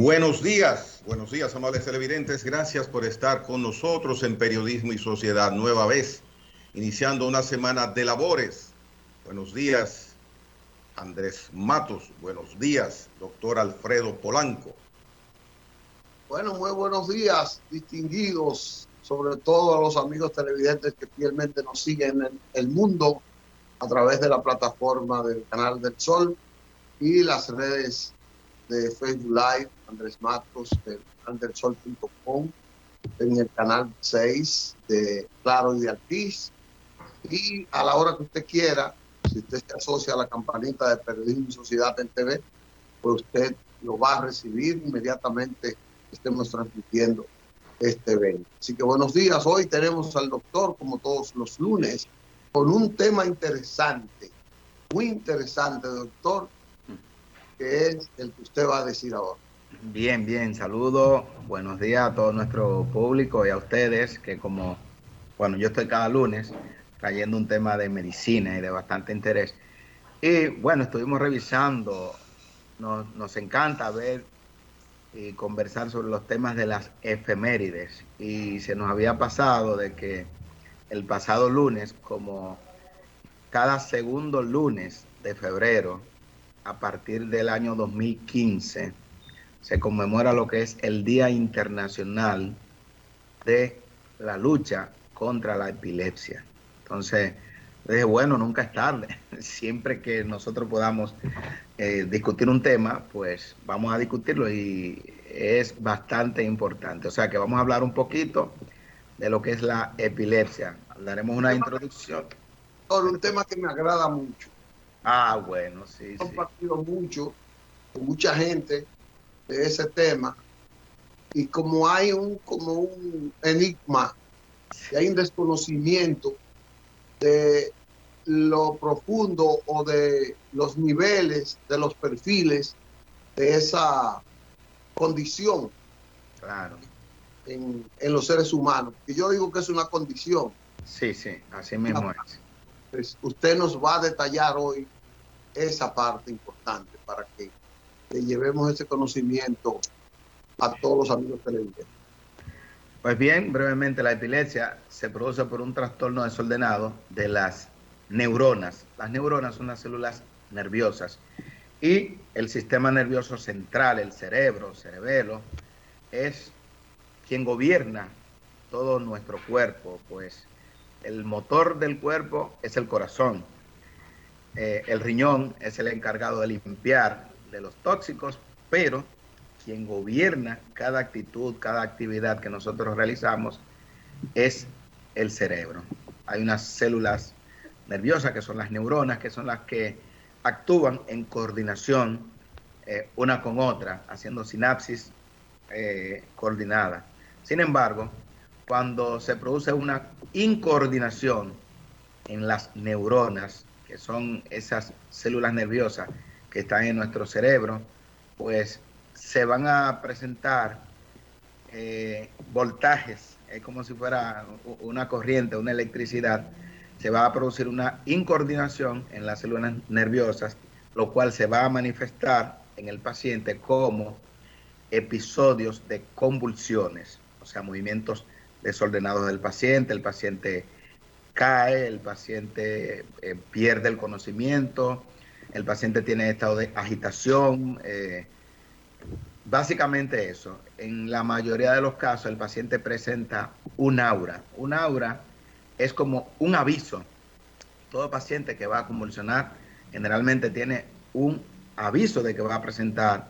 Buenos días, amables televidentes. Gracias por estar con nosotros en Periodismo y Sociedad, nueva vez, iniciando una semana de labores. Buenos días, Andrés Matos. Buenos días, doctor Alfredo Polanco. Bueno, muy buenos días, distinguidos, sobre todo a los amigos televidentes que fielmente nos siguen en el mundo a través de la plataforma del Canal del Sol y las redes de Facebook Live, Andrés Matos, de canaldelsol.com, en el canal 6 de Claro y de Altiz. Y a la hora que usted quiera, si usted se asocia a la campanita de Periodismo y Sociedad en TV, pues usted lo va a recibir inmediatamente que estemos transmitiendo este evento. Así que buenos días. Hoy tenemos al doctor, como todos los lunes, con un tema interesante, muy interesante, doctor, que es el que usted va a decir ahora. Bien, saludo, buenos días a todo nuestro público y a ustedes que yo estoy cada lunes trayendo un tema de medicina y de bastante interés. Y bueno, estuvimos revisando, nos encanta ver y conversar sobre los temas de las efemérides y se nos había pasado de que el pasado lunes, como cada segundo lunes de febrero, a partir del año 2015, se conmemora lo que es el Día Internacional de la Lucha contra la Epilepsia. Entonces, dije, bueno, nunca es tarde. Siempre que nosotros podamos discutir un tema, pues vamos a discutirlo y es bastante importante. O sea que vamos a hablar un poquito de lo que es la epilepsia. Daremos una introducción. Un tema que me agrada mucho. Bueno, sí. He compartido mucho con mucha gente de ese tema y como hay como un enigma y hay un desconocimiento de lo profundo o de los niveles, de los perfiles de esa condición, claro, en los seres humanos. Y yo digo que es una condición. Sí, así mismo es. Pues usted nos va a detallar hoy esa parte importante para que le llevemos ese conocimiento a todos los amigos televidentes. Pues bien, brevemente, la epilepsia se produce por un trastorno desordenado de las neuronas. Las neuronas son las células nerviosas y el sistema nervioso central, el cerebelo, es quien gobierna todo nuestro cuerpo, pues el motor del cuerpo es el corazón. El riñón es el encargado de limpiar de los tóxicos, pero quien gobierna cada actitud, cada actividad que nosotros realizamos es el cerebro. Hay unas células nerviosas que son las neuronas, que son las que actúan en coordinación una con otra, haciendo sinapsis coordinada. Sin embargo, cuando se produce una incoordinación en las neuronas, que son esas células nerviosas que están en nuestro cerebro, pues se van a presentar voltajes, es como si fuera una corriente, una electricidad. Se va a producir una incoordinación en las células nerviosas, lo cual se va a manifestar en el paciente como episodios de convulsiones, o sea, movimientos desordenados del paciente. El paciente cae, el paciente pierde el conocimiento, el paciente tiene estado de agitación, básicamente eso. En la mayoría de los casos el paciente presenta un aura. Un aura es como un aviso. Todo paciente que va a convulsionar generalmente tiene un aviso de que va a presentar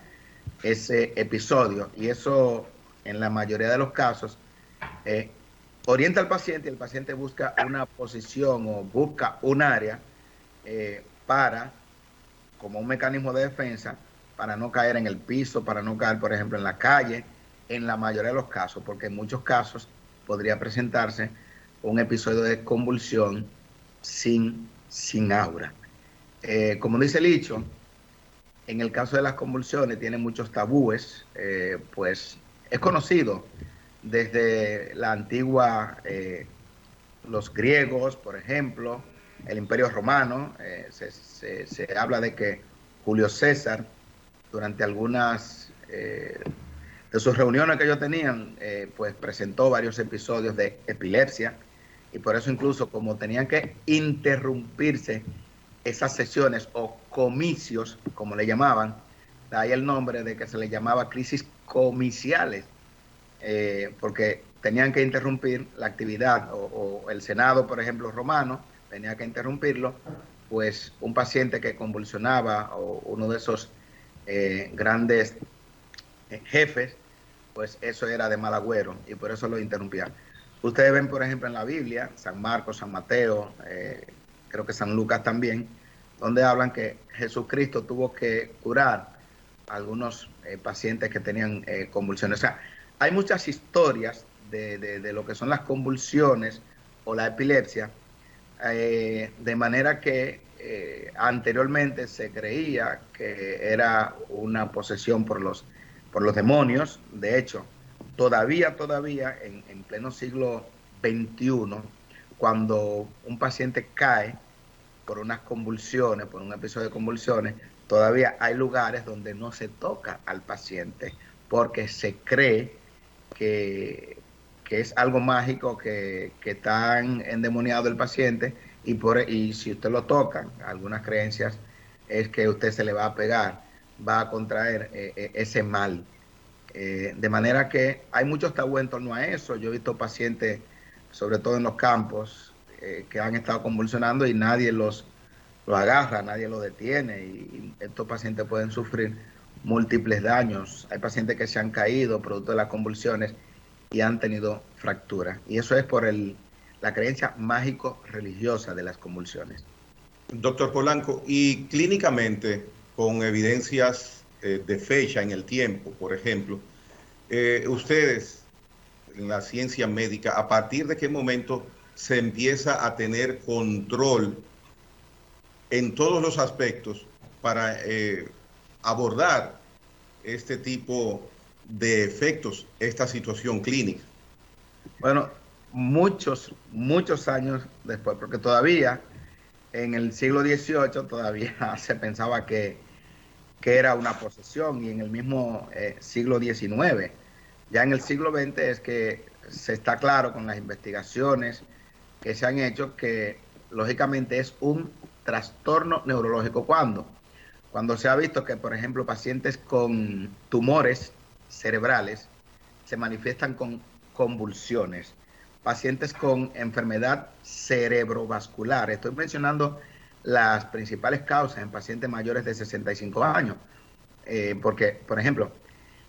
ese episodio, y eso en la mayoría de los casos orienta al paciente y el paciente busca una posición o busca un área para, como un mecanismo de defensa, para no caer en el piso, para no caer, por ejemplo, en la calle, en la mayoría de los casos, porque en muchos casos podría presentarse un episodio de convulsión sin aura. Como dice el dicho, en el caso de las convulsiones tiene muchos tabúes, pues es conocido desde la antigua, los griegos, por ejemplo, el Imperio Romano. Se habla de que Julio César, durante algunas de sus reuniones que ellos tenían, pues presentó varios episodios de epilepsia, y por eso incluso como tenían que interrumpirse esas sesiones o comicios, como le llamaban, de ahí el nombre de que se le llamaba crisis comiciales, porque tenían que interrumpir la actividad, o el Senado, por ejemplo, romano, tenía que interrumpirlo, pues un paciente que convulsionaba o uno de esos grandes jefes, pues eso era de mal agüero y por eso lo interrumpían. Ustedes ven, por ejemplo, en la Biblia, San Marcos, San Mateo, creo que San Lucas también, donde hablan que Jesucristo tuvo que curar a algunos pacientes que tenían convulsiones. O sea, hay muchas historias de lo que son las convulsiones o la epilepsia, de manera que anteriormente se creía que era una posesión por los demonios. De hecho, todavía en pleno siglo XXI, cuando un paciente cae por unas convulsiones, por un episodio de convulsiones, todavía hay lugares donde no se toca al paciente porque se cree que es algo mágico, que está endemoniado el paciente, y si usted lo toca, algunas creencias es que usted se le va a pegar, va a contraer ese mal. De manera que hay muchos tabú en torno a eso. Yo he visto pacientes, sobre todo en los campos, que han estado convulsionando y nadie los agarra, nadie los detiene, y estos pacientes pueden sufrir múltiples daños. Hay pacientes que se han caído producto de las convulsiones y han tenido fracturas. Y eso es por la creencia mágico-religiosa de las convulsiones. Doctor Polanco, y clínicamente, con evidencias de fecha en el tiempo, por ejemplo, ustedes en la ciencia médica, ¿a partir de qué momento se empieza a tener control en todos los aspectos para abordar este tipo de efectos, esta situación clínica? Bueno, muchos años después, porque todavía en el siglo XVIII todavía se pensaba que era una posesión, y en el mismo siglo XIX. Ya en el siglo XX es que se está claro con las investigaciones que se han hecho que lógicamente es un trastorno neurológico. Cuando se ha visto que, por ejemplo, pacientes con tumores cerebrales se manifiestan con convulsiones, pacientes con enfermedad cerebrovascular, estoy mencionando las principales causas en pacientes mayores de 65 años, porque, por ejemplo,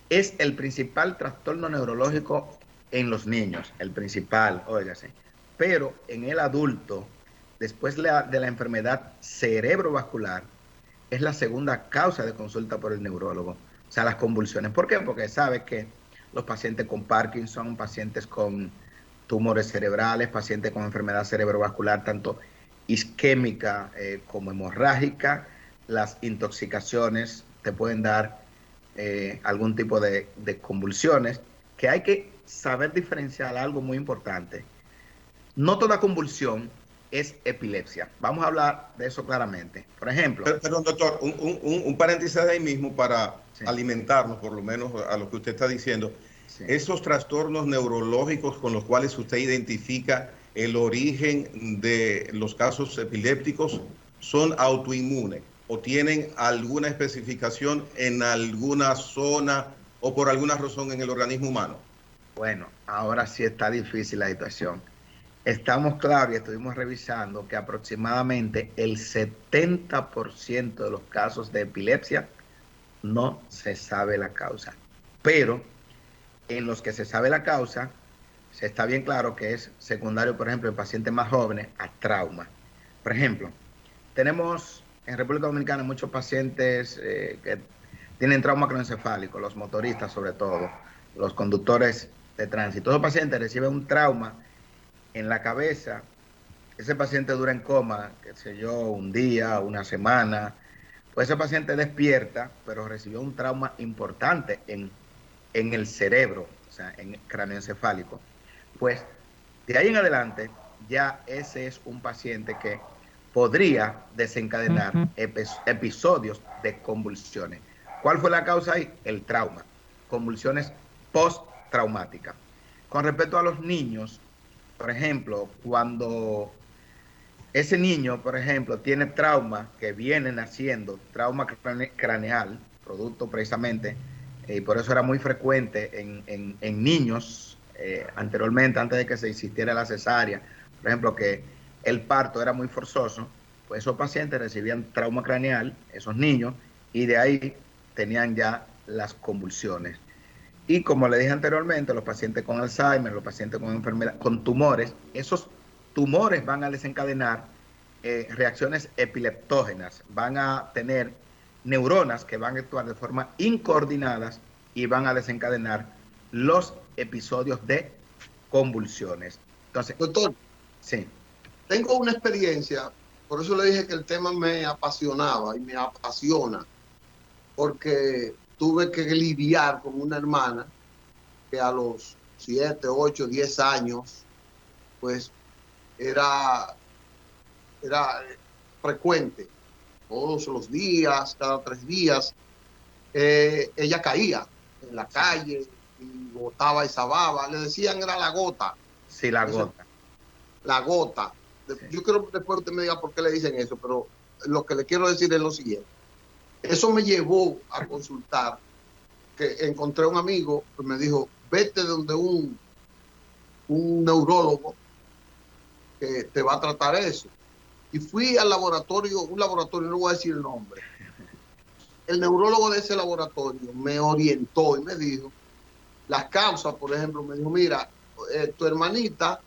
es el principal trastorno neurológico en los niños, el principal, óigase, pero en el adulto, después de la enfermedad cerebrovascular, es la segunda causa de consulta por el neurólogo. O sea, las convulsiones. ¿Por qué? Porque sabe que los pacientes con Parkinson, pacientes con tumores cerebrales, pacientes con enfermedad cerebrovascular, tanto isquémica como hemorrágica, las intoxicaciones te pueden dar algún tipo de convulsiones, que hay que saber diferenciar algo muy importante. No toda convulsión es epilepsia. Vamos a hablar de eso claramente. Por ejemplo... Perdón, doctor, un paréntesis ahí mismo para alimentarnos, por lo menos a lo que usted está diciendo. Sí. Esos trastornos neurológicos con los cuales usted identifica el origen de los casos epilépticos, ¿son autoinmunes o tienen alguna especificación en alguna zona o por alguna razón en el organismo humano? Bueno, ahora sí está difícil la situación. Estamos claros y estuvimos revisando que aproximadamente el 70% de los casos de epilepsia no se sabe la causa. Pero en los que se sabe la causa, se está bien claro que es secundario, por ejemplo, en pacientes más jóvenes, a trauma. Por ejemplo, tenemos en República Dominicana muchos pacientes que tienen trauma craneoencefálico, los motoristas sobre todo, los conductores de tránsito. Esos pacientes reciben un trauma en la cabeza, ese paciente dura en coma, qué sé yo, un día, una semana, pues ese paciente despierta, pero recibió un trauma importante en el cerebro, o sea, en el craneoencefálico. Pues de ahí en adelante, ya ese es un paciente que podría desencadenar episodios de convulsiones. ¿Cuál fue la causa ahí? El trauma. Convulsiones postraumática. Con respecto a los niños, por ejemplo, cuando ese niño, por ejemplo, tiene trauma que viene naciendo, trauma craneal, producto precisamente, y por eso era muy frecuente en niños anteriormente, antes de que se existiera la cesárea, por ejemplo, que el parto era muy forzoso, pues esos pacientes recibían trauma craneal, esos niños, y de ahí tenían ya las convulsiones. Y como le dije anteriormente, los pacientes con Alzheimer, los pacientes con enfermedad, con tumores, esos tumores van a desencadenar reacciones epileptógenas, van a tener neuronas que van a actuar de forma incoordinadas y van a desencadenar los episodios de convulsiones. Entonces, doctor, sí. Tengo una experiencia, por eso le dije que el tema me apasionaba y me apasiona, porque tuve que lidiar con una hermana que a los 7, 8, 10 años, pues era frecuente, todos los días, cada 3 días, ella caía en la calle y botaba y sababa, le decían era la gota. Sí, la gota. La gota. Sí. Yo quiero que después usted me diga por qué le dicen eso, pero lo que le quiero decir es lo siguiente. Eso me llevó a consultar, que encontré un amigo que me dijo, vete donde un neurólogo que te va a tratar eso. Y fui al laboratorio, un laboratorio, no voy a decir el nombre. El neurólogo de ese laboratorio me orientó y me dijo, las causas, por ejemplo, me dijo, mira, tu hermanita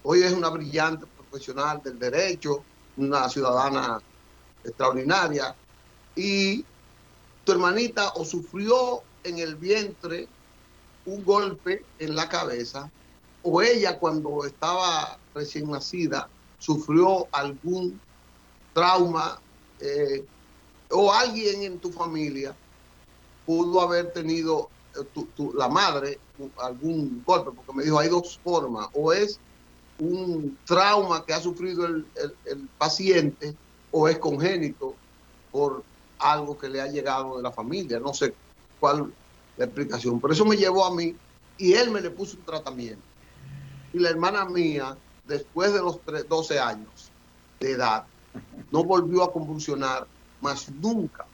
hoy es una brillante profesional del derecho, una ciudadana extraordinaria, y tu hermanita o sufrió en el vientre un golpe en la cabeza, o ella cuando estaba recién nacida sufrió algún trauma, o alguien en tu familia pudo haber tenido, la madre, algún golpe, porque me dijo, hay dos formas, o es un trauma que ha sufrido el paciente, o es congénito por algo que le ha llegado de la familia. No sé cuál la explicación. Por eso me llevó a mí y él me le puso un tratamiento. Y la hermana mía, después de los 12 años de edad, no volvió a convulsionar más nunca.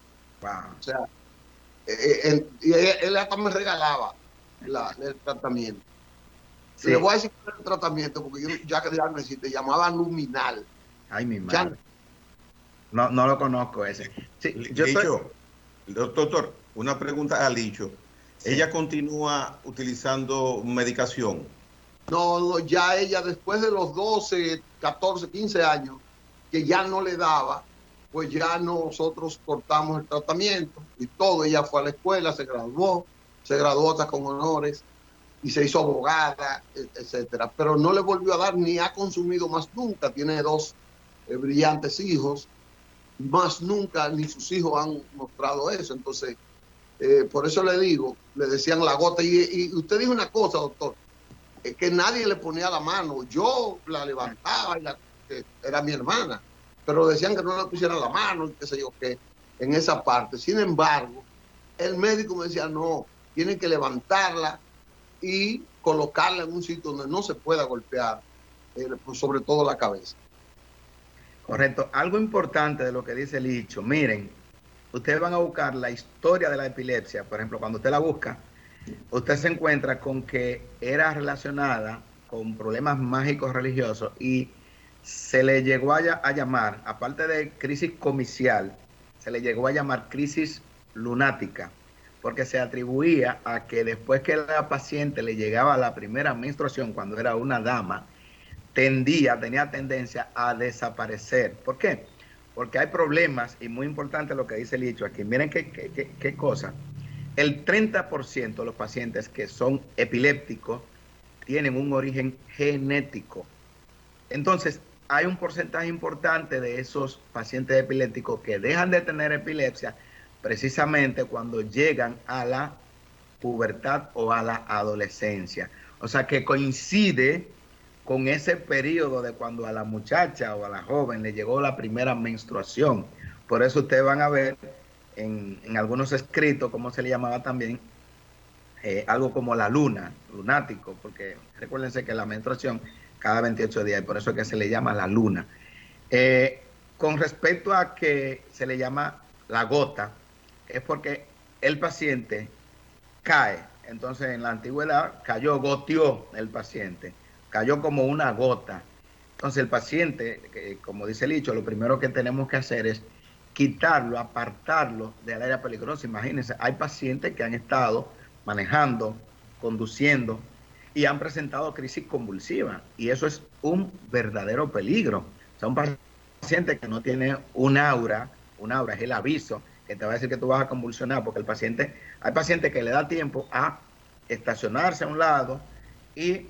Wow. O sea, y él hasta me regalaba el tratamiento. Sí. Le voy a decir el tratamiento porque yo ya me te llamaba luminal. Ay, mi madre. No lo conozco ese. Sí, Licho, doctor, una pregunta a Licho. Sí. ¿Ella continúa utilizando medicación? No, ya ella después de los 12, 14, 15 años, que ya no le daba, pues ya nosotros cortamos el tratamiento y todo. Ella fue a la escuela, se graduó hasta con honores y se hizo abogada, etcétera. Pero no le volvió a dar ni ha consumido más nunca. Tiene 2 brillantes hijos, más nunca ni sus hijos han mostrado eso. Entonces, por eso le digo, le decían la gota. Y usted dijo una cosa, doctor, que nadie le ponía la mano. Yo la levantaba, era mi hermana, pero decían que no le pusieran la mano, qué sé yo qué, en esa parte. Sin embargo, el médico me decía, no, tienen que levantarla y colocarla en un sitio donde no se pueda golpear, pues sobre todo la cabeza. Correcto. Algo importante de lo que dice Licho, miren, ustedes van a buscar la historia de la epilepsia, por ejemplo, cuando usted la busca, usted se encuentra con que era relacionada con problemas mágicos religiosos y se le llegó a llamar, aparte de crisis comicial, se le llegó a llamar crisis lunática, porque se atribuía a que después que la paciente le llegaba la primera menstruación, cuando era una dama, tenía tendencia a desaparecer. ¿Por qué? Porque hay problemas, y muy importante lo que dice Licho aquí. Miren qué cosa. El 30% de los pacientes que son epilépticos tienen un origen genético. Entonces, hay un porcentaje importante de esos pacientes epilépticos que dejan de tener epilepsia precisamente cuando llegan a la pubertad o a la adolescencia. O sea, que coincide con ese periodo de cuando a la muchacha o a la joven le llegó la primera menstruación. Por eso ustedes van a ver en algunos escritos, como se le llamaba también, algo como la luna, lunático, porque recuérdense que la menstruación cada 28 días, y por eso es que se le llama la luna. Con respecto a que se le llama la gota, es porque el paciente cae. Entonces, en la antigüedad cayó, goteó el paciente, cayó como una gota. Entonces, el paciente, como dice el dicho, lo primero que tenemos que hacer es quitarlo, apartarlo del área peligrosa. Imagínense, hay pacientes que han estado manejando, conduciendo y han presentado crisis convulsiva. Y eso es un verdadero peligro. O sea, un paciente que no tiene un aura es el aviso que te va a decir que tú vas a convulsionar, porque hay pacientes que le da tiempo a estacionarse a un lado y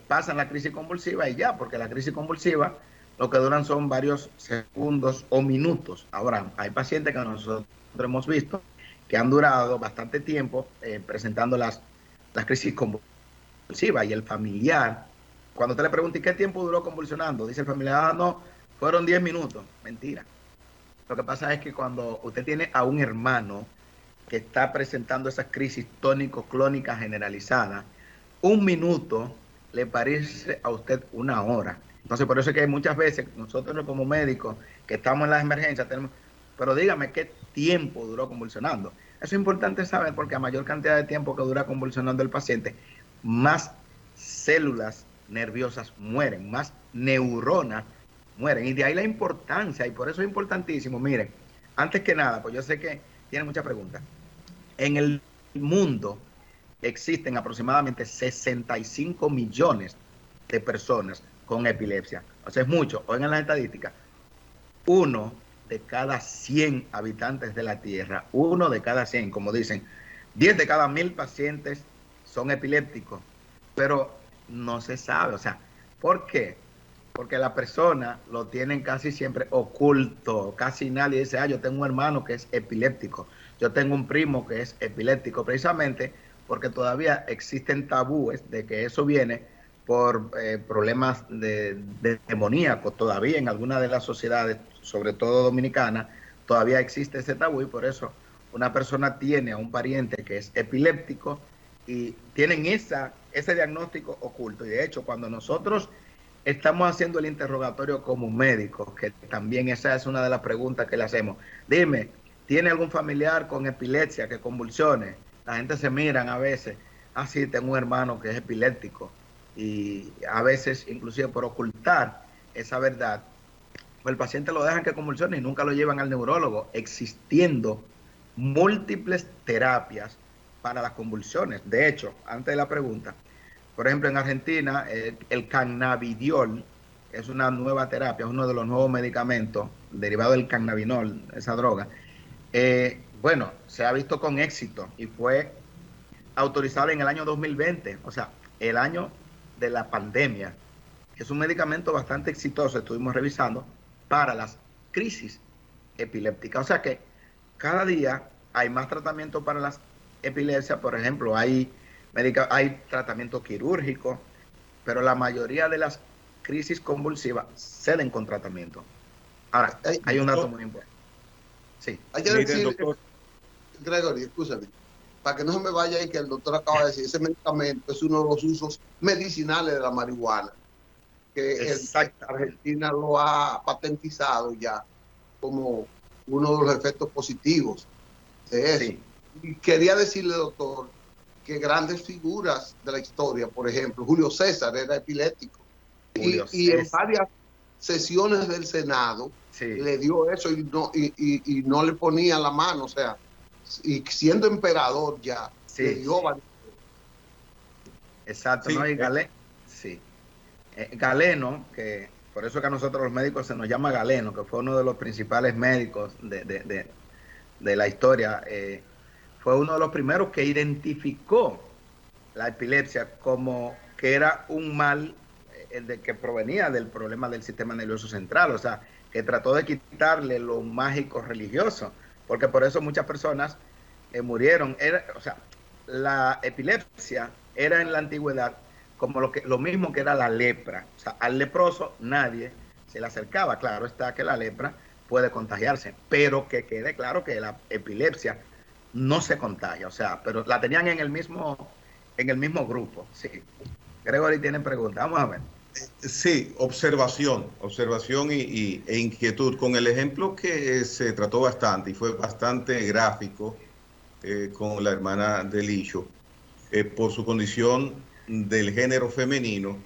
pasan la crisis convulsiva y ya, porque la crisis convulsiva lo que duran son varios segundos o minutos. Ahora, hay pacientes que nosotros hemos visto que han durado bastante tiempo presentando las crisis convulsivas, y el familiar, cuando usted le pregunta, ¿y qué tiempo duró convulsionando? Dice el familiar, no, fueron 10 minutos. Mentira. Lo que pasa es que cuando usted tiene a un hermano que está presentando esas crisis tónico-clónicas generalizadas, un minuto le parece a usted una hora. Entonces, por eso es que muchas veces nosotros como médicos que estamos en las emergencias tenemos, pero dígame qué tiempo duró convulsionando. Eso es importante saber, porque a mayor cantidad de tiempo que dura convulsionando el paciente, más células nerviosas mueren, más neuronas mueren. Y de ahí la importancia, y por eso es importantísimo. Miren, antes que nada, pues yo sé que tienen muchas preguntas. En el mundo existen aproximadamente 65 millones de personas con epilepsia. O sea, es mucho. Oigan las estadísticas. 1 de cada 100 habitantes de la Tierra, 1 de cada 100, como dicen, 10 de cada 1000 pacientes son epilépticos. Pero no se sabe. O sea, ¿por qué? Porque la persona lo tienen casi siempre oculto. Casi nadie dice, yo tengo un hermano que es epiléptico, yo tengo un primo que es epiléptico, precisamente porque todavía existen tabúes de que eso viene por problemas de demoníacos. Todavía en algunas de las sociedades, sobre todo dominicanas, todavía existe ese tabú, y por eso una persona tiene a un pariente que es epiléptico y tienen ese diagnóstico oculto. Y de hecho, cuando nosotros estamos haciendo el interrogatorio como médicos, que también esa es una de las preguntas que le hacemos. Dime, ¿tiene algún familiar con epilepsia que convulsione? La gente se miran a veces, sí, tengo un hermano que es epiléptico, y a veces inclusive por ocultar esa verdad, pues el paciente lo dejan que convulsione y nunca lo llevan al neurólogo, existiendo múltiples terapias para las convulsiones. De hecho, antes de la pregunta, por ejemplo, en Argentina, el cannabidiol es una nueva terapia, es uno de los nuevos medicamentos derivado del cannabinol, esa droga. Bueno, se ha visto con éxito y fue autorizado en el año 2020, o sea, el año de la pandemia. Es un medicamento bastante exitoso, estuvimos revisando, para las crisis epilépticas. O sea que cada día hay más tratamiento para las epilepsias. Por ejemplo, hay tratamiento quirúrgico, pero la mayoría de las crisis convulsivas ceden con tratamiento. Ahora, hay un dato muy importante. Sí. Hay que decir, doctor Gregory, escúchame, para que no se me vaya y que el doctor acaba de decir, ese medicamento es uno de los usos medicinales de la marihuana, que Argentina lo ha patentizado ya como uno de los efectos positivos de eso. Sí. Y quería decirle, doctor, que grandes figuras de la historia, por ejemplo, Julio César era epiléptico, y en varias sesiones del Senado le dio eso y no le ponía la mano, o sea, y siendo emperador ya, le dio varias. Exacto, ¿no? Y Galeno, que por eso que a nosotros los médicos se nos llama Galeno, que fue uno de los principales médicos de la historia, fue uno de los primeros que identificó la epilepsia como que era un mal que provenía del problema del sistema nervioso central. O sea, que trató de quitarle lo mágico religioso, porque por eso muchas personas murieron. O sea, la epilepsia era en la antigüedad como lo mismo que era la lepra. O sea, al leproso nadie se le acercaba. Claro está que la lepra puede contagiarse, pero que quede claro que la epilepsia no se contagia, o sea, pero la tenían en el mismo grupo, sí. Gregory tiene preguntas, vamos a ver. Sí, observación e inquietud. Con el ejemplo que se trató bastante y fue bastante gráfico con la hermana de Licho, por su condición del género femenino,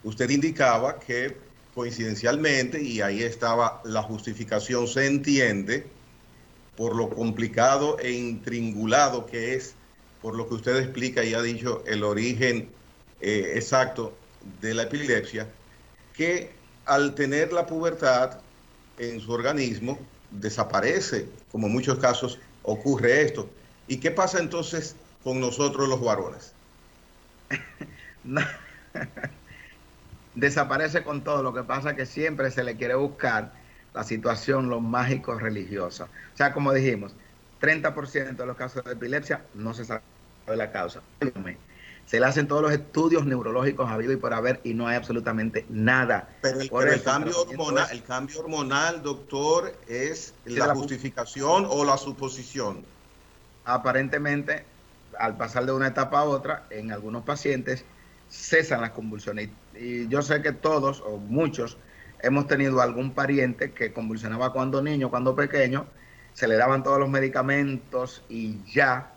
usted indicaba que coincidencialmente, y ahí estaba la justificación, se entiende, por lo complicado e intringulado que es, por lo que usted explica y ha dicho el origen exacto de la epilepsia, que al tener la pubertad en su organismo desaparece, como en muchos casos ocurre esto. ¿Y qué pasa entonces con nosotros los varones? No, desaparece con todo, lo que pasa es que siempre se le quiere buscar la situación, lo mágico religioso. O sea, como dijimos, 30% de los casos de epilepsia no se sabe la causa. Se le hacen todos los estudios neurológicos habido y por haber y no hay absolutamente nada. Por Pero el eso cambio hormonal, doctor, es la justificación o la suposición. Aparentemente, al pasar de una etapa a otra, en algunos pacientes cesan las convulsiones. Y yo sé que todos o muchos hemos tenido algún pariente que convulsionaba cuando niño, cuando pequeño, se le daban todos los medicamentos y ya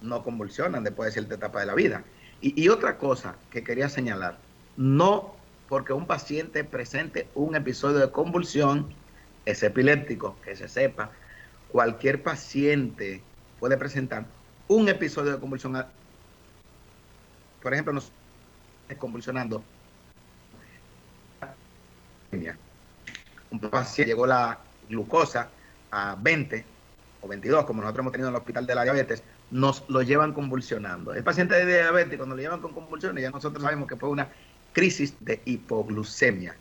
no convulsionan después de cierta etapa de la vida. Y otra cosa que quería señalar, no porque un paciente presente un episodio de convulsión es epiléptico, que se sepa, cualquier paciente puede presentar un episodio de convulsión. Por ejemplo, nos convulsionando. Un paciente llegó la glucosa a 20 o 22, como nosotros hemos tenido en el hospital de la diabetes, nos lo llevan convulsionando. El paciente de diabetes, cuando lo llevan con convulsiones, ya nosotros sabemos que fue una crisis de hipoglucemia.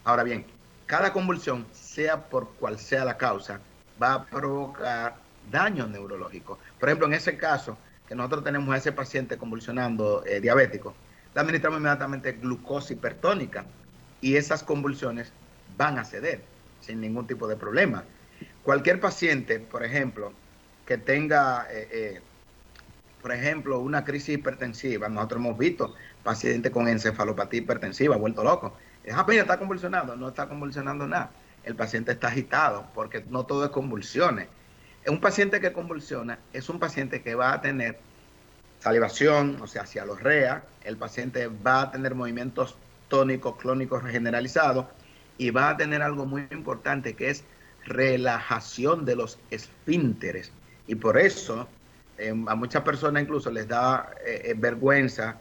Ahora bien, cada convulsión, sea por cual sea la causa, va a provocar daño neurológico. Por ejemplo, en ese caso, que nosotros tenemos a ese paciente convulsionando diabético, le administramos inmediatamente glucosa hipertónica y esas convulsiones van a ceder sin ningún tipo de problema. Cualquier paciente, por ejemplo, que tenga, por ejemplo, una crisis hipertensiva, nosotros hemos visto pacientes con encefalopatía hipertensiva, vuelto loco. Apenas está convulsionando, no está convulsionando nada. El paciente está agitado porque no todo es convulsiones. Un paciente que convulsiona es un paciente que va a tener salivación, o sea, cialorrea, el paciente va a tener movimientos tónicos, clónicos generalizados y va a tener algo muy importante que es relajación de los esfínteres. Y por eso a muchas personas incluso les da vergüenza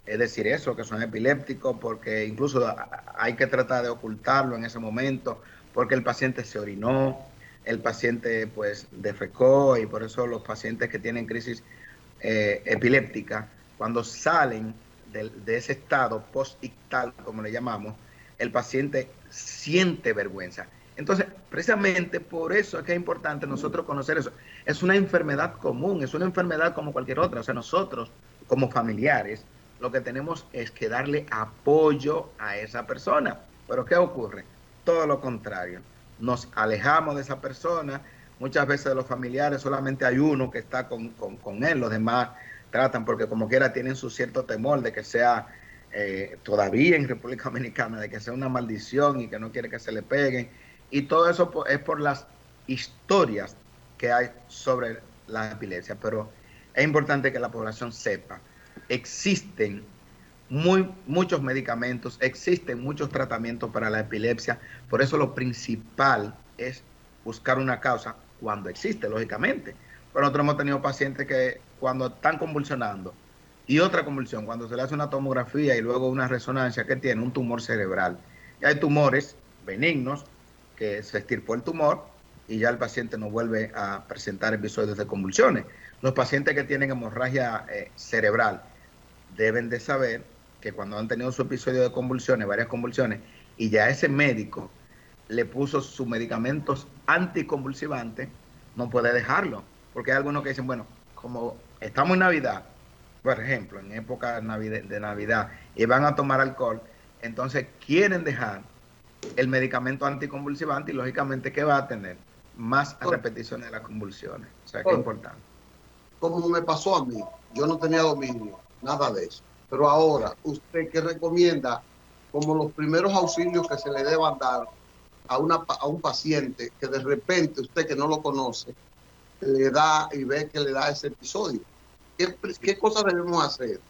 decir eso, que son epilépticos, porque incluso hay que tratar de ocultarlo en ese momento, porque el paciente se orinó, el paciente pues defecó, y por eso los pacientes que tienen crisis epiléptica, cuando salen de ese estado post-ictal, como le llamamos, el paciente siente vergüenza. Entonces, precisamente por eso es que es importante nosotros conocer eso. Es una enfermedad común, es una enfermedad como cualquier otra. O sea, nosotros, como familiares, lo que tenemos es que darle apoyo a esa persona. Pero ¿qué ocurre? Todo lo contrario. Nos alejamos de esa persona. Muchas veces de los familiares solamente hay uno que está con él, los demás tratan porque como quiera tienen su cierto temor de que sea todavía en República Dominicana, de que sea una maldición y que no quiere que se le peguen. Y todo eso es por las historias que hay sobre la epilepsia. Pero es importante que la población sepa, existen muchos medicamentos, existen muchos tratamientos para la epilepsia. Por eso lo principal es buscar una causa cuando existe, lógicamente. Pero nosotros hemos tenido pacientes que cuando están convulsionando y otra convulsión, cuando se le hace una tomografía y luego una resonancia, que tiene un tumor cerebral. Y hay tumores benignos que se extirpó el tumor y ya el paciente no vuelve a presentar episodios de convulsiones. Los pacientes que tienen hemorragia cerebral deben de saber que cuando han tenido su episodio de convulsiones, varias convulsiones, y ya ese médico le puso sus medicamentos anticonvulsivantes, no puede dejarlo. Porque hay algunos que dicen, bueno, como estamos en Navidad, por ejemplo, en época de Navidad, y van a tomar alcohol, entonces quieren dejar el medicamento anticonvulsivante y lógicamente, ¿qué va a tener? Más repeticiones de las convulsiones. O sea, que es importante. como me pasó a mí. Yo no tenía dominio, nada de eso. Pero ahora, ¿usted qué recomienda como los primeros auxilios que se le deban dar a un paciente que de repente usted que no lo conoce le da y ve que le da ese episodio? ¿Qué cosas debemos hacer?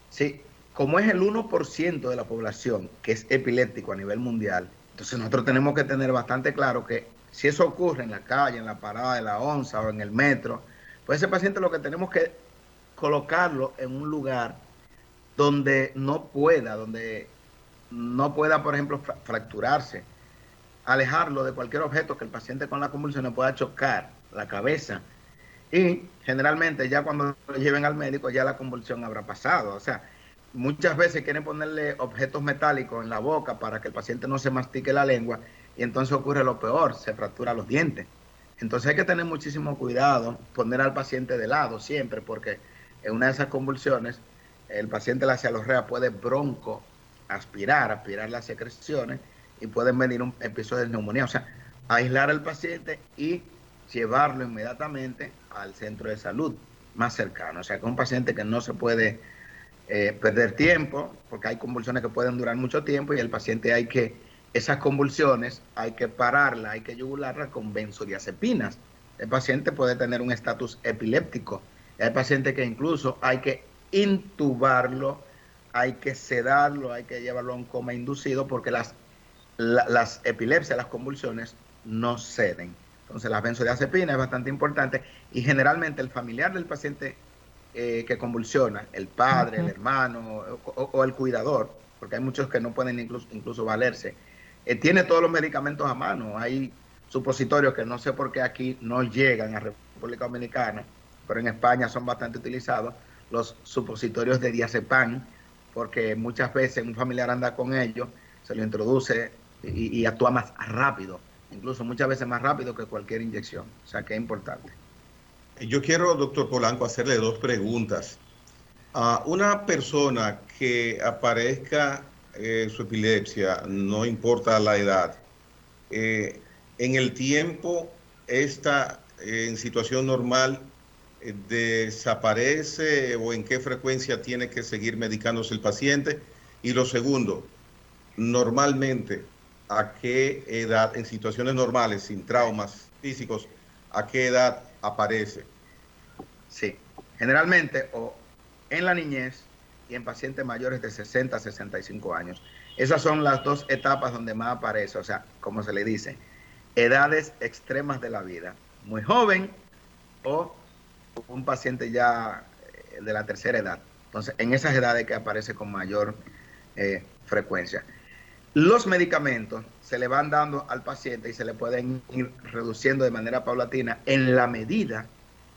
Sí, como es el 1% de la población que es epiléptico a nivel mundial, entonces nosotros tenemos que tener bastante claro que si eso ocurre en la calle, en la parada de la onza o en el metro, pues ese paciente lo que tenemos que colocarlo en un lugar donde no pueda, por ejemplo, fracturarse, alejarlo de cualquier objeto que el paciente con la convulsión pueda chocar la cabeza. Y generalmente ya cuando lo lleven al médico ya la convulsión habrá pasado. O sea, muchas veces quieren ponerle objetos metálicos en la boca para que el paciente no se mastique la lengua y entonces ocurre lo peor, se fractura los dientes. Entonces hay que tener muchísimo cuidado, poner al paciente de lado siempre, porque en una de esas convulsiones el paciente la cialorrea puede aspirar las secreciones y pueden venir un episodio de neumonía. O sea, aislar al paciente y llevarlo inmediatamente al centro de salud más cercano. O sea, que es un paciente que no se puede perder tiempo, porque hay convulsiones que pueden durar mucho tiempo y el paciente esas convulsiones hay que pararla, hay que yugularla con benzodiazepinas. El paciente puede tener un estatus epiléptico. Hay pacientes que incluso hay que intubarlo, hay que sedarlo, hay que llevarlo a un coma inducido porque las epilepsias, las convulsiones no ceden. Entonces la benzodiazepina es bastante importante y generalmente el familiar del paciente que convulsiona, el padre, el hermano o el cuidador, porque hay muchos que no pueden incluso valerse, tiene todos los medicamentos a mano. Hay supositorios que no sé por qué aquí no llegan a República Dominicana, pero en España son bastante utilizados, los supositorios de diazepam, porque muchas veces un familiar anda con ellos, se lo introduce y actúa más rápido, incluso muchas veces más rápido que cualquier inyección. O sea que es importante. Yo quiero, doctor Polanco, hacerle dos preguntas. A una persona que aparezca su epilepsia, no importa la edad, en el tiempo está en situación normal, desaparece o en qué frecuencia tiene que seguir medicándose el paciente. Y lo segundo, normalmente, ¿a qué edad, en situaciones normales, sin traumas físicos, a qué edad aparece? Sí, generalmente o en la niñez y en pacientes mayores de 60 a 65 años. Esas son las dos etapas donde más aparece, o sea, como se le dice, edades extremas de la vida. Muy joven o un paciente ya de la tercera edad. Entonces, en esas edades que aparece con mayor frecuencia. Los medicamentos se le van dando al paciente y se le pueden ir reduciendo de manera paulatina en la medida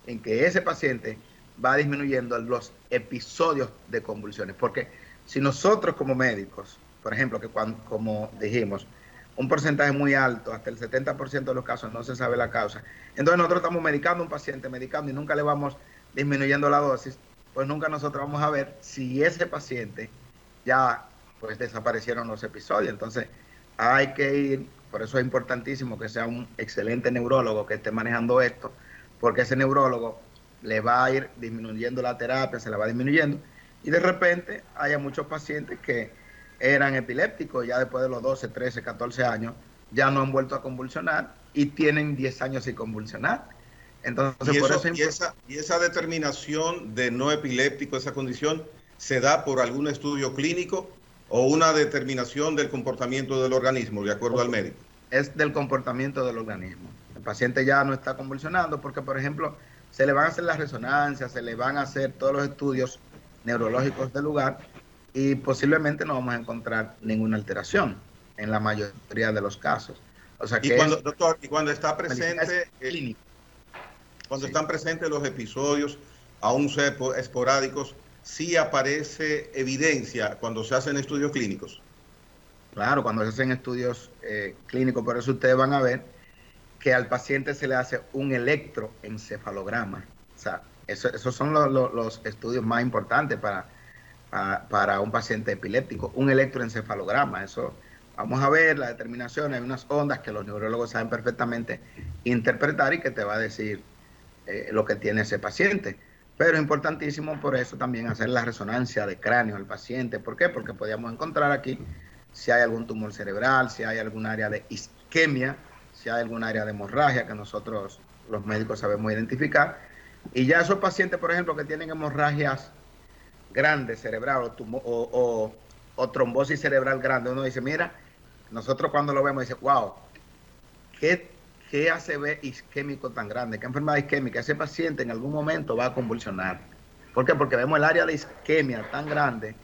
en que ese paciente va disminuyendo los episodios de convulsiones. Porque si nosotros como médicos, por ejemplo, como dijimos, un porcentaje muy alto, hasta el 70% de los casos no se sabe la causa, entonces nosotros estamos medicando a un paciente, y nunca le vamos disminuyendo la dosis, pues nunca nosotros vamos a ver si ese paciente ya pues desaparecieron los episodios. Entonces hay que ir, por eso es importantísimo que sea un excelente neurólogo que esté manejando esto, porque ese neurólogo le va a ir disminuyendo la terapia, se la va disminuyendo, y de repente haya muchos pacientes que eran epilépticos, ya después de los 12, 13, 14 años, ya no han vuelto a convulsionar y tienen 10 años sin convulsionar. Entonces, y esa determinación de no epiléptico, esa condición, ¿se da por algún estudio clínico o una determinación del comportamiento del organismo, de acuerdo al médico? Es del comportamiento del organismo. El paciente ya no está convulsionando porque, por ejemplo, se le van a hacer las resonancias, se le van a hacer todos los estudios neurológicos del lugar y posiblemente no vamos a encontrar ninguna alteración en la mayoría de los casos. O sea que doctor, y cuando está presente, cuando sí, están presentes los episodios, aún sea esporádicos, sí aparece evidencia cuando se hacen estudios clínicos. Claro, cuando se hacen estudios clínicos, por eso ustedes van a ver que al paciente se le hace un electroencefalograma. O sea, esos son los estudios más importantes para un paciente epiléptico, un electroencefalograma. Eso, vamos a ver la determinación, hay unas ondas que los neurólogos saben perfectamente interpretar y que te va a decir lo que tiene ese paciente. Pero es importantísimo por eso también hacer la resonancia de cráneo al paciente. ¿Por qué? Porque podíamos encontrar aquí si hay algún tumor cerebral, si hay algún área de isquemia, si hay algún área de hemorragia que nosotros los médicos sabemos identificar. Y ya esos pacientes, por ejemplo, que tienen hemorragias grandes cerebral o trombosis cerebral grande, uno dice, mira, nosotros cuando lo vemos, dice, wow, ¿qué ACV isquémico tan grande? ¿Qué enfermedad isquémica? Ese paciente en algún momento va a convulsionar. ¿Por qué? Porque vemos el área de isquemia tan grande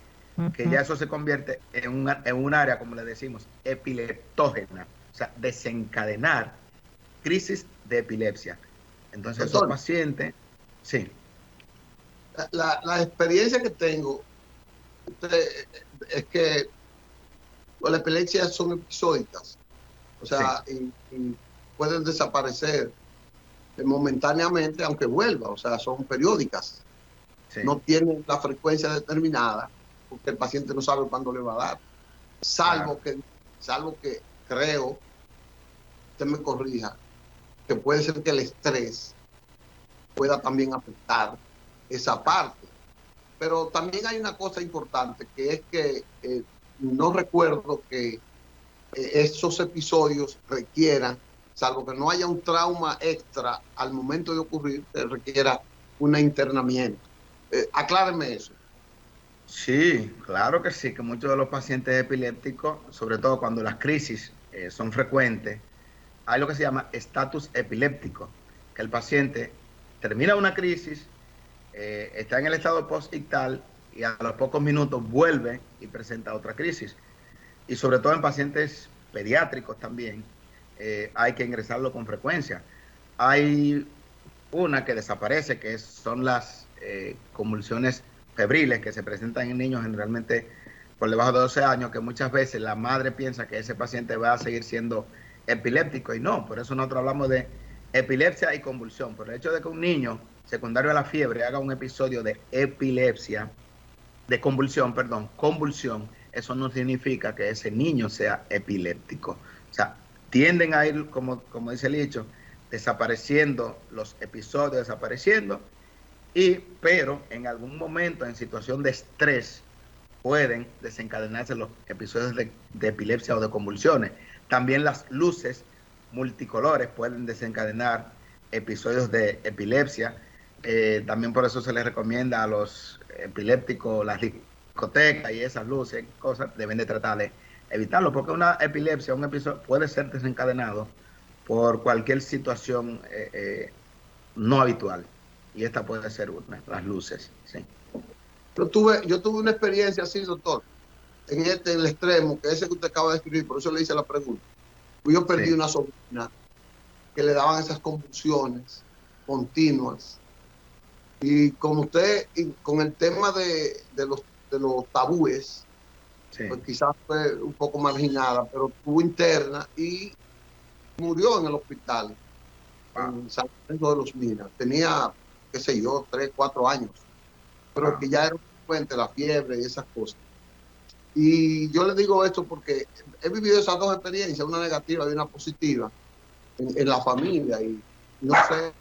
que ya eso se convierte en un área, como le decimos, epileptógena. O sea, desencadenar crisis de epilepsia. Entonces, Doctor, esos pacientes, sí. La experiencia que tengo es que las epilepsias son episódicas, o sea, sí. y pueden desaparecer momentáneamente, aunque vuelva, o sea, son periódicas. Sí. No tienen la frecuencia determinada, porque el paciente no sabe cuándo le va a dar. Salvo que creo, usted me corrija, que puede ser que el estrés pueda también afectar esa parte. Pero también hay una cosa importante, que es que no recuerdo que esos episodios requieran, salvo que no haya un trauma extra al momento de ocurrir, que requiera un internamiento. Acláreme eso. Sí, claro que sí, que muchos de los pacientes epilépticos, sobre todo cuando las crisis son frecuentes, hay lo que se llama estatus epiléptico, que el paciente termina una crisis, está en el estado post-ictal y a los pocos minutos vuelve y presenta otra crisis. Y sobre todo en pacientes pediátricos también, hay que ingresarlo con frecuencia. Hay una que desaparece, que son las convulsiones febriles que se presentan en niños generalmente por debajo de 12 años, que muchas veces la madre piensa que ese paciente va a seguir siendo epiléptico y no, por eso nosotros hablamos de epilepsia y convulsión. Por el hecho de que un niño secundario a la fiebre haga un episodio de epilepsia, de convulsión, eso no significa que ese niño sea epiléptico. O sea, tienden a ir, como dice el dicho, desapareciendo los episodios, pero en algún momento, en situación de estrés, pueden desencadenarse los episodios de epilepsia o de convulsiones. También las luces multicolores pueden desencadenar episodios de epilepsia. También por eso se les recomienda a los epilépticos las discotecas y esas luces, cosas, deben de tratar de evitarlo, porque una epilepsia, un episodio puede ser desencadenado por cualquier situación no habitual. Y esta puede ser una, las luces, sí. Yo tuve una experiencia así, doctor, en el extremo, que ese que usted acaba de escribir, por eso le hice la pregunta. Yo perdí una sobrina que le daban esas convulsiones continuas. Y con usted, y con el tema de los tabúes, pues quizás fue un poco marginada, pero estuvo interna y murió en el hospital, en San Lorenzo de los Minas. Tenía, qué sé yo, 3, 4 años, pero que ya era frecuente la fiebre y esas cosas. Y yo le digo esto porque he vivido esas dos experiencias, una negativa y una positiva, en la familia. Y no sé,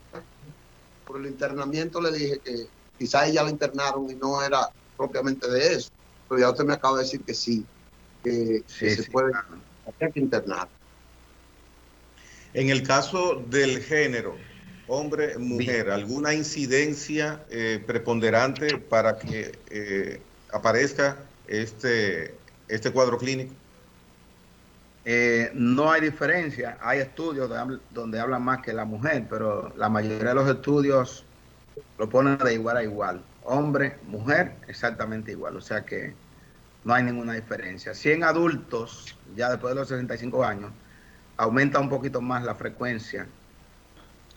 por el internamiento le dije que quizá ella la internaron y no era propiamente de eso. Pero ya usted me acaba de decir que sí, que se puede internar. En el caso del género, hombre, mujer, ¿alguna incidencia preponderante para que aparezca este cuadro clínico? No hay diferencia. Hay estudios donde hablan más que la mujer, pero la mayoría de los estudios lo ponen de igual a igual. Hombre, mujer, exactamente igual. O sea que no hay ninguna diferencia. Si en adultos, ya después de los 65 años, aumenta un poquito más la frecuencia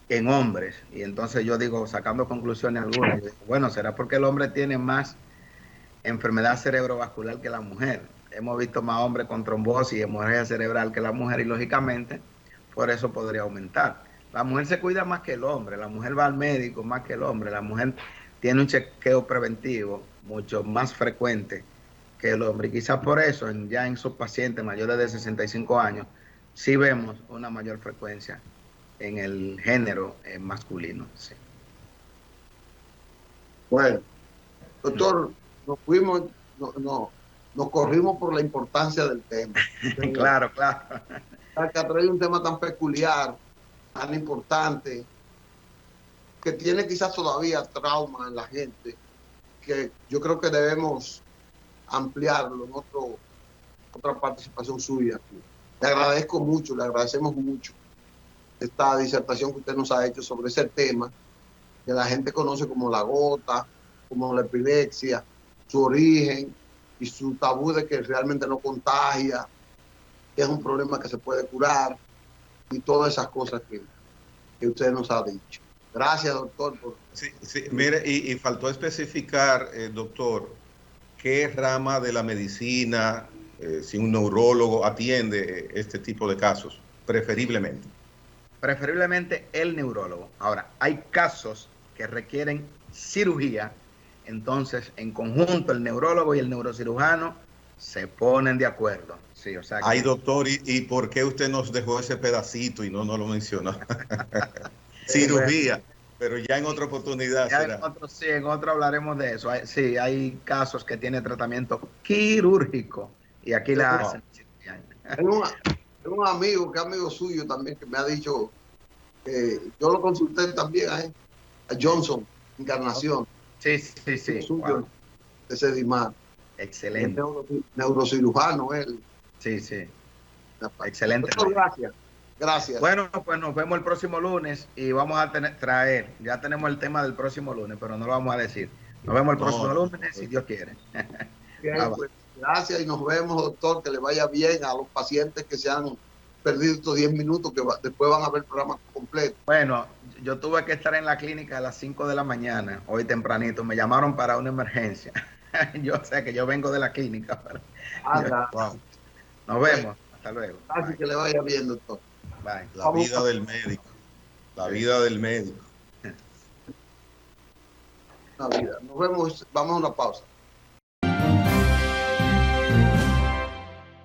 en hombres. Y entonces yo digo, sacando conclusiones algunas, yo digo, bueno, será porque el hombre tiene más enfermedad cerebrovascular que la mujer. Hemos visto más hombres con trombosis y hemorragia cerebral que la mujer y lógicamente por eso podría aumentar. La mujer se cuida más que el hombre, la mujer va al médico más que el hombre, la mujer tiene un chequeo preventivo mucho más frecuente que el hombre y quizás por eso ya en sus pacientes mayores de 65 años sí vemos una mayor frecuencia en el género masculino. Sí. Bueno, doctor, nos fuimos, nos corrimos por la importancia del tema. Claro, claro. Que ha traído un tema tan peculiar, tan importante, que tiene quizás todavía trauma en la gente, que yo creo que debemos ampliarlo en otra participación suya. Le agradezco mucho, le agradecemos mucho esta disertación que usted nos ha hecho sobre ese tema, que la gente conoce como la gota, como la epilepsia, su origen y su tabú de que realmente no contagia, que es un problema que se puede curar y todas esas cosas que usted nos ha dicho. Gracias, doctor. Sí, mire, y faltó especificar, doctor, qué rama de la medicina, si un neurólogo atiende este tipo de casos, preferiblemente. Preferiblemente el neurólogo. Ahora, hay casos que requieren cirugía, entonces en conjunto el neurólogo y el neurocirujano se ponen de acuerdo. Sí, o sea que... Ay, doctor, ¿y por qué usted nos dejó ese pedacito y no lo mencionó? Cirugía, pero ya en otra oportunidad será. En otro hablaremos de eso. Sí, hay casos que tienen tratamiento quirúrgico y aquí la hacen. Tengo un amigo que es amigo suyo también que me ha dicho, yo lo consulté también a Johnson Encarnación. Sí. Suyo, de Sedimar. Excelente. Neurocirujano él. Sí. Excelente. Gracias. Bueno, pues nos vemos el próximo lunes y vamos a traer, ya tenemos el tema del próximo lunes, pero no lo vamos a decir. Nos vemos el próximo lunes, si Dios quiere. Bien, pues, gracias y nos vemos, doctor, que le vaya bien a los pacientes que se han perdido estos 10 minutos, que después van a ver el programa completo. Bueno, yo tuve que estar en la clínica a las 5 de la mañana, hoy tempranito, me llamaron para una emergencia. Yo sé que yo vengo de la clínica. Pero nos vemos, hasta luego. Así que le vaya bien, doctor. Bye. La vida del médico. La vida del médico. La vida. Nos vemos, vamos a una pausa.